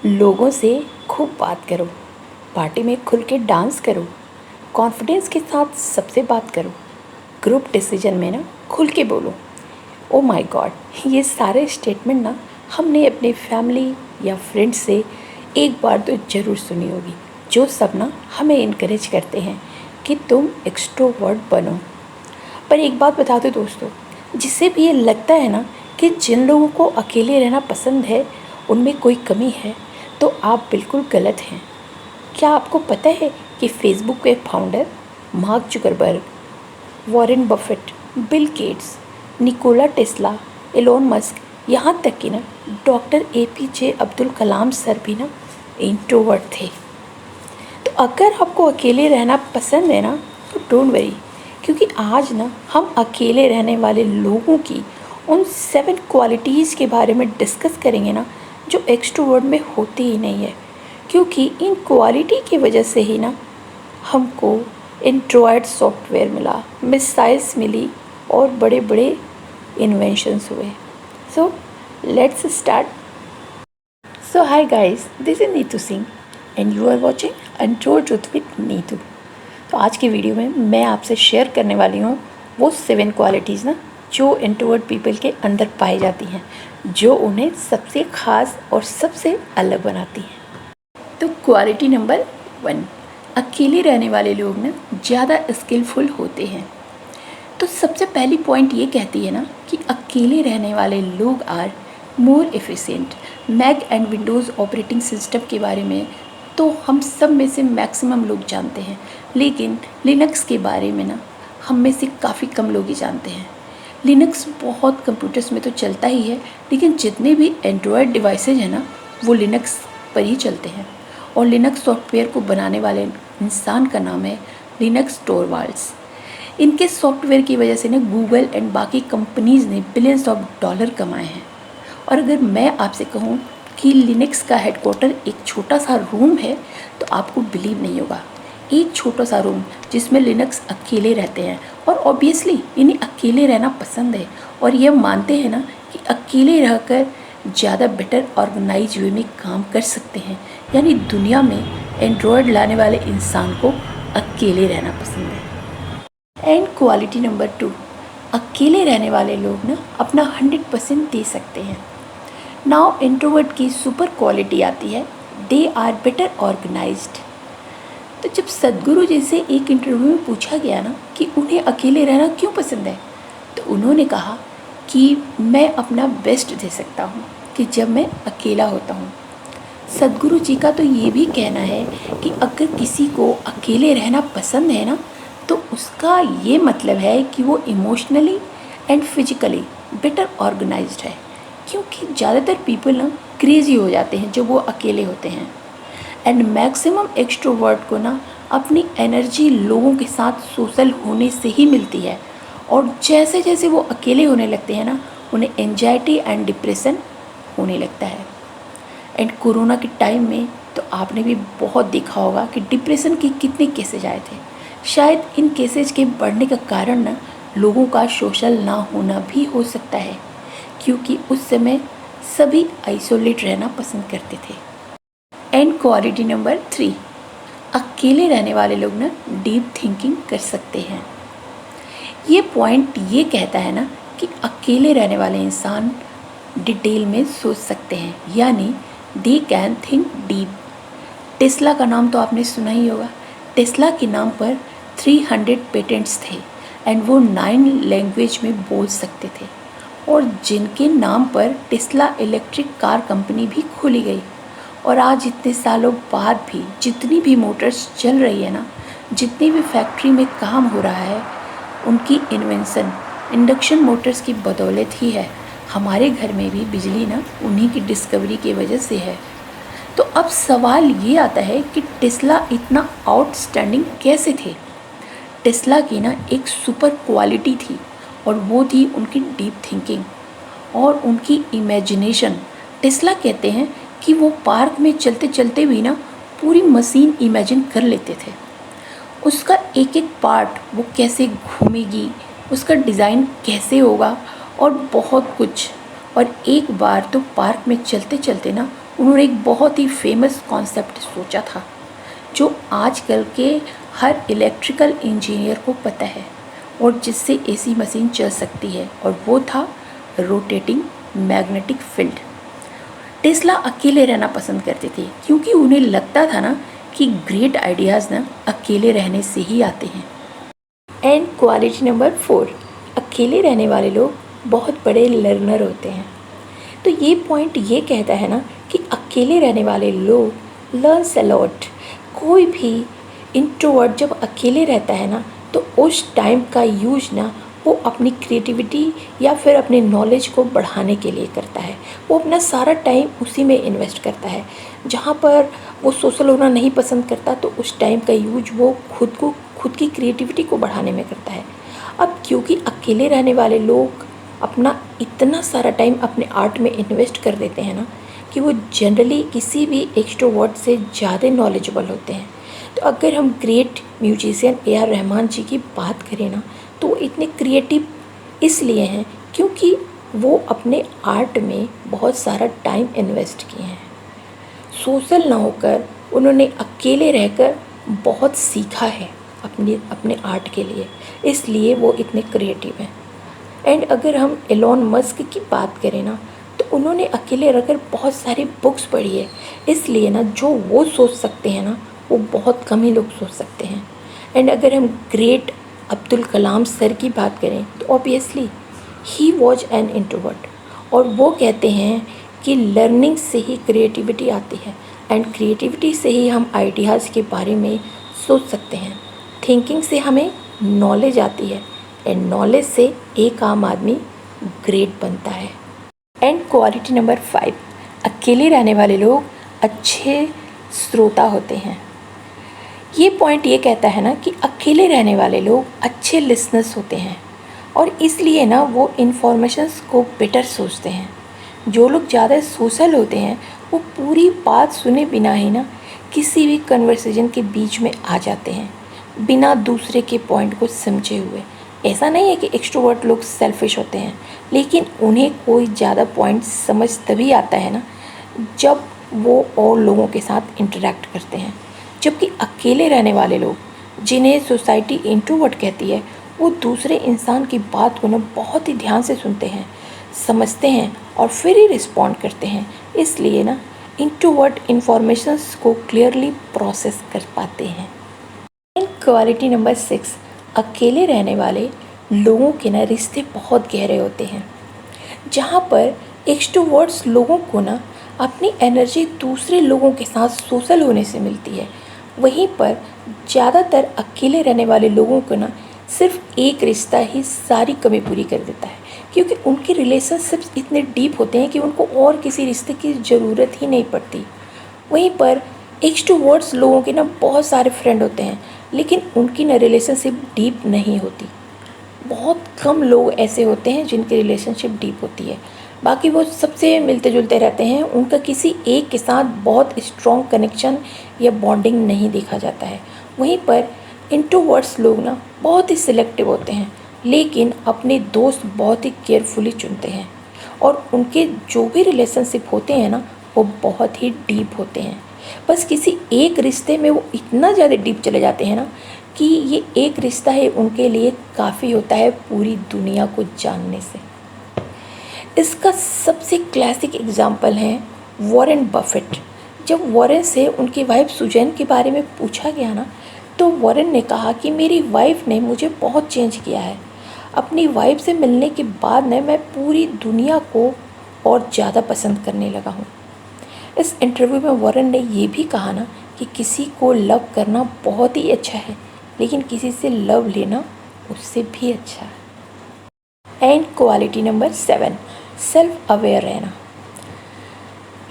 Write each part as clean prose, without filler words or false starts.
लोगों से खूब बात करो, पार्टी में खुल के डांस करो, कॉन्फिडेंस के साथ सबसे बात करो, ग्रुप डिसीजन में ना खुल के बोलो। ओ माय गॉड, ये सारे स्टेटमेंट ना हमने अपने फैमिली या फ्रेंड्स से एक बार तो ज़रूर सुनी होगी, जो सब ना हमें इनकरेज करते हैं कि तुम एक्सट्रोवर्ट बनो। पर एक बात बता दो दोस्तों, जिससे भी ये लगता है ना कि जिन लोगों को अकेले रहना पसंद है उनमें कोई कमी है, तो आप बिल्कुल गलत हैं। क्या आपको पता है कि फेसबुक के founder Mark Zuckerberg, Warren Buffett, Bill Gates, Nikola Tesla, Elon Musk, यहाँ तक कि ना doctor APJ Abdul Kalam sir भी ना इंट्रोवर्ट थे। तो अगर आपको अकेले रहना पसंद है ना, तो डोंट वरी, क्योंकि आज ना हम अकेले रहने वाले लोगों की उन 7 क्वालिटीज़ के बारे में डिस्कस करेंगे ना, जो एक्सट्रोवर्ट में होती ही नहीं है। क्योंकि इन क्वालिटी की वजह से ही ना हमको एंड्रॉयड सॉफ्टवेयर मिला, मिसाइल्स मिली और बड़े बड़े इन्वेंशंस हुए। So let's start. So hi guys, this is Neetu Singh and you are watching untold truth with Neetu. तो आज की वीडियो में मैं आपसे शेयर करने वाली हूँ वो 7 क्वालिटीज़ ना जो इंट्रोवर्ट पीपल के अंदर पाई जाती हैं, जो उन्हें सबसे ख़ास और सबसे अलग बनाती हैं। तो क्वालिटी नंबर 1, अकेले रहने वाले लोग ना ज़्यादा स्किलफुल होते हैं। तो सबसे पहली पॉइंट ये कहती है ना कि अकेले रहने वाले लोग are more efficient. Mac and Windows operating system के बारे में तो हम सब में से मैक्सिमम लोग जानते हैं, लेकिन लिनक्स के बारे में ना हम में से काफ़ी कम लोग ही जानते हैं। लिनक्स बहुत कंप्यूटर्स में तो चलता ही है, लेकिन जितने भी एंड्रॉयड डिवाइसेज हैं ना वो लिनक्स पर ही चलते हैं। और लिनक्स सॉफ्टवेयर को बनाने वाले इंसान का नाम है लिनक्स टोरवाल्ड्स। इनके सॉफ्टवेयर की वजह से ना गूगल एंड बाकी कंपनीज़ ने बिलियंस ऑफ डॉलर कमाए हैं। और अगर मैं आपसे कहूँ कि लिनक्स का हेडक्वार्टर एक छोटा सा रूम है, तो आपको बिलीव नहीं होगा। एक छोटा सा रूम जिसमें लिनक्स अकेले रहते हैं, और ऑब्वियसली इन्हें अकेले रहना पसंद है, और ये मानते हैं ना कि अकेले रहकर ज़्यादा बेटर ऑर्गेनाइज वे में काम कर सकते हैं। यानी दुनिया में एंड्रॉयड लाने वाले इंसान को अकेले रहना पसंद है। एंड क्वालिटी नंबर 2, अकेले रहने वाले लोग ना अपना 100% दे सकते हैं। नाउ इंट्रोवर्ट की सुपर क्वालिटी आती है, दे आर बेटर ऑर्गेनाइज्ड। तो जब सदगुरु जी से एक इंटरव्यू में पूछा गया ना कि उन्हें अकेले रहना क्यों पसंद है, तो उन्होंने कहा कि मैं अपना बेस्ट दे सकता हूँ कि जब मैं अकेला होता हूँ। सदगुरु जी का तो ये भी कहना है कि अगर किसी को अकेले रहना पसंद है ना, तो उसका ये मतलब है कि वो emotionally and physically better organised है। क्योंकि ज़्यादातर पीपल ना क्रेजी हो जाते हैं जब वो अकेले होते हैं। एंड मैक्सिमम एक्सट्रोवर्ट को ना अपनी एनर्जी लोगों के साथ सोशल होने से ही मिलती है, और जैसे जैसे वो अकेले होने लगते हैं ना, उन्हें एंजाइटी एंड डिप्रेशन होने लगता है। एंड कोरोना के टाइम में तो आपने भी बहुत देखा होगा कि डिप्रेशन के कितने केसेज आए थे। शायद इन केसेज के बढ़ने का कारण ना लोगों का सोशल ना होना भी हो सकता है, क्योंकि उस समय सभी आइसोलेट रहना पसंद करते थे। एंड क्वालिटी नंबर 3, अकेले रहने वाले लोग ना डीप थिंकिंग कर सकते हैं। ये पॉइंट ये कहता है ना कि अकेले रहने वाले इंसान डिटेल में सोच सकते हैं, यानी they can think deep. Tesla का नाम तो आपने सुना ही होगा। टेस्ला के नाम पर 300 पेटेंट्स थे एंड वो 9 लैंग्वेज में बोल सकते थे, और जिनके नाम पर टेस्ला इलेक्ट्रिक कार कंपनी भी खोली गई। और आज इतने सालों बाद भी जितनी भी मोटर्स चल रही है ना, जितनी भी फैक्ट्री में काम हो रहा है, उनकी इन्वेंशन इंडक्शन मोटर्स की बदौलत ही है। हमारे घर में भी बिजली ना उन्हीं की डिस्कवरी की वजह से है। तो अब सवाल ये आता है कि टेस्ला इतना आउटस्टैंडिंग कैसे थे। टेस्ला की ना एक सुपर क्वालिटी थी, और वो थी उनकी डीप थिंकिंग और उनकी इमेजिनेशन। टेस्ला कहते हैं कि वो पार्क में चलते चलते भी ना पूरी मशीन इमेजिन कर लेते थे। उसका एक एक पार्ट, वो कैसे घूमेगी, उसका डिज़ाइन कैसे होगा, और बहुत कुछ। और एक बार तो पार्क में चलते चलते ना उन्होंने एक बहुत ही फेमस कॉन्सेप्ट सोचा था जो आजकल के हर इलेक्ट्रिकल इंजीनियर को पता है और जिससे एसी मशीन चल सकती है, और वो था रोटेटिंग मैग्नेटिक फील्ड। टेस्ला अकेले रहना पसंद करते थे क्योंकि उन्हें लगता था ना कि ग्रेट आइडियाज़ ना अकेले रहने से ही आते हैं। एंड क्वालिटी नंबर 4, अकेले रहने वाले लोग बहुत बड़े लर्नर होते हैं। तो ये पॉइंट ये कहता है ना कि अकेले रहने वाले लोग लर्न्स अ लॉट। कोई भी इंट्रोवर्ट जब अकेले रहता है ना तो उस टाइम का यूज ना वो अपनी क्रिएटिविटी या फिर अपने नॉलेज को बढ़ाने के लिए करता है। वो अपना सारा टाइम उसी में इन्वेस्ट करता है। जहाँ पर वो सोशल होना नहीं पसंद करता तो उस टाइम का यूज वो खुद की क्रिएटिविटी को बढ़ाने में करता है। अब क्योंकि अकेले रहने वाले लोग अपना इतना सारा टाइम अपने आर्ट में इन्वेस्ट कर देते हैं ना कि वो जनरली किसी भी एक्सट्रोवर्ट से ज़्यादा नॉलेजेबल होते हैं। तो अगर हम ग्रेट म्यूजिशियन ए.आर. रहमान जी की बात करें ना तो वो इतने क्रिएटिव इसलिए हैं क्योंकि वो अपने आर्ट में बहुत सारा टाइम इन्वेस्ट किए हैं। सोशल ना होकर उन्होंने अकेले रहकर बहुत सीखा है अपने आर्ट के लिए, इसलिए वो इतने क्रिएटिव हैं। एंड अगर हम एलोन मस्क की बात करें ना तो उन्होंने अकेले रहकर बहुत सारी बुक्स पढ़ी है, इसलिए ना जो वो सोच सकते हैं ना वो बहुत कम ही लोग सोच सकते हैं। एंड अगर हम ग्रेट अब्दुल कलाम सर की बात करें तो obviously he was an introvert, और वो कहते हैं कि लर्निंग से ही क्रिएटिविटी आती है एंड क्रिएटिविटी से ही हम आइडियाज़ के बारे में सोच सकते हैं। थिंकिंग से हमें नॉलेज आती है एंड नॉलेज से एक आम आदमी ग्रेट बनता है। एंड क्वालिटी नंबर 5, अकेले रहने वाले लोग अच्छे श्रोता होते हैं। ये पॉइंट ये कहता है ना कि अकेले रहने वाले लोग अच्छे लिसनर्स होते हैं और इसलिए ना वो इन्फॉर्मेशंस को बेटर सोचते हैं। जो लोग ज़्यादा सोशल होते हैं वो पूरी बात सुने बिना ही ना किसी भी कन्वर्सेशन के बीच में आ जाते हैं बिना दूसरे के पॉइंट को समझे हुए। ऐसा नहीं है कि एक्सट्रोवर्ट लोग सेल्फिश होते हैं, लेकिन उन्हें कोई ज़्यादा पॉइंट समझ तभी आता है ना जब वो और लोगों के साथ इंटरेक्ट करते हैं। जबकि अकेले रहने वाले लोग जिन्हें सोसाइटी इंट्रोवर्ट कहती है वो दूसरे इंसान की बात को ना बहुत ही ध्यान से सुनते हैं, समझते हैं और फिर ही रिस्पॉन्ड करते हैं। इसलिए ना इंट्रोवर्ट इन्फॉर्मेशंस को क्लियरली प्रोसेस कर पाते हैं। एंड क्वालिटी नंबर 6, अकेले रहने वाले लोगों के ना रिश्ते बहुत गहरे होते हैं। जहाँ पर एक्सट्रोवर्ट्स लोगों को ना अपनी एनर्जी दूसरे लोगों के साथ सोशल होने से मिलती है, वहीं पर ज़्यादातर अकेले रहने वाले लोगों को ना सिर्फ एक रिश्ता ही सारी कमी पूरी कर देता है, क्योंकि उनके रिलेशनशिप्स इतने डीप होते हैं कि उनको और किसी रिश्ते की ज़रूरत ही नहीं पड़ती। वहीं पर एक्सट्रोवर्ट्स लोगों के ना बहुत सारे फ्रेंड होते हैं, लेकिन उनकी ना रिलेशनशिप डीप नहीं होती। बहुत कम लोग ऐसे होते हैं जिनकी रिलेशनशिप डीप होती है, बाकी वो सबसे मिलते जुलते रहते हैं। उनका किसी एक के साथ बहुत स्ट्रॉन्ग कनेक्शन या बॉन्डिंग नहीं देखा जाता है। वहीं पर इंट्रोवर्ट्स लोग ना बहुत ही सिलेक्टिव होते हैं, लेकिन अपने दोस्त बहुत ही केयरफुली चुनते हैं और उनके जो भी रिलेशनशिप होते हैं ना वो बहुत ही डीप होते हैं। बस किसी एक रिश्ते में वो इतना ज़्यादा डीप चले जाते हैं ना कि ये एक रिश्ता ही उनके लिए काफ़ी होता है पूरी दुनिया को जानने से। इसका सबसे क्लासिक एग्जाम्पल है वॉरेन बफेट। जब वॉरेन से उनकी वाइफ सुजैन के बारे में पूछा गया ना तो वॉरेन ने कहा कि मेरी वाइफ ने मुझे बहुत चेंज किया है। अपनी वाइफ से मिलने के बाद ना मैं पूरी दुनिया को और ज़्यादा पसंद करने लगा हूँ। इस इंटरव्यू में वॉरेन ने ये भी कहा ना कि किसी को लव करना बहुत ही अच्छा है, लेकिन किसी से लव लेना उससे भी अच्छा है। And quality number 7, self aware रहना।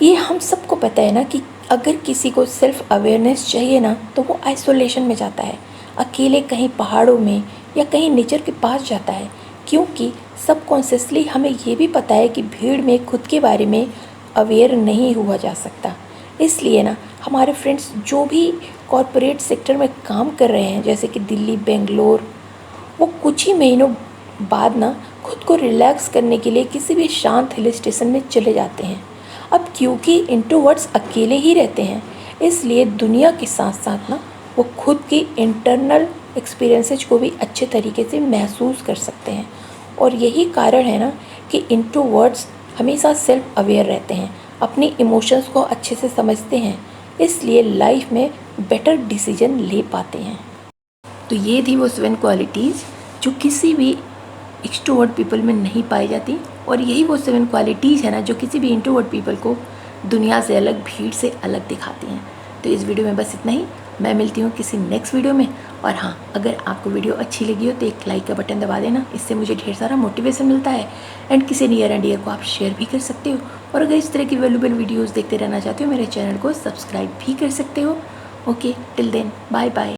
ये हम सबको पता है ना कि अगर किसी को सेल्फ अवेयरनेस चाहिए ना तो वो आइसोलेशन में जाता है, अकेले कहीं पहाड़ों में या कहीं नेचर के पास जाता है, क्योंकि सबकॉन्शियसली हमें ये भी पता है कि भीड़ में खुद के बारे में अवेयर नहीं हुआ जा सकता। इसलिए ना हमारे फ्रेंड्स जो भी कॉरपोरेट सेक्टर में काम कर रहे हैं जैसे कि दिल्ली, बेंगलोर, वो कुछ ही महीनों बाद ना खुद को रिलैक्स करने के लिए किसी भी शांत हिल स्टेशन में चले जाते हैं। अब क्योंकि इंट्रोवर्ट्स अकेले ही रहते हैं, इसलिए दुनिया के साथ साथ ना वो खुद की इंटरनल एक्सपीरियंसेस को भी अच्छे तरीके से महसूस कर सकते हैं। और यही कारण है ना कि इंट्रोवर्ट्स हमेशा सेल्फ अवेयर रहते हैं, अपनी इमोशंस को अच्छे से समझते हैं, इसलिए लाइफ में बेटर डिसीजन ले पाते हैं। तो ये थी वो 7 क्वालिटीज़ जो किसी भी एक्सट्रोवर्ट पीपल में नहीं पाई जाती, और यही वो 7 क्वालिटीज़ है ना जो किसी भी इंट्रोवर्ट पीपल को दुनिया से अलग, भीड़ से अलग दिखाती हैं। तो इस वीडियो में बस इतना ही। मैं मिलती हूँ किसी नेक्स्ट वीडियो में। और हाँ, अगर आपको वीडियो अच्छी लगी हो तो एक लाइक का बटन दबा देना, इससे मुझे ढेर सारा मोटिवेशन मिलता है। एंड किसी नियर एंड डियर को आप शेयर भी कर सकते हो। और अगर इस तरह की वैल्यूएबल वीडियोज़ देखते रहना चाहते हो, मेरे चैनल को सब्सक्राइब भी कर सकते हो। Okay, till then, bye bye.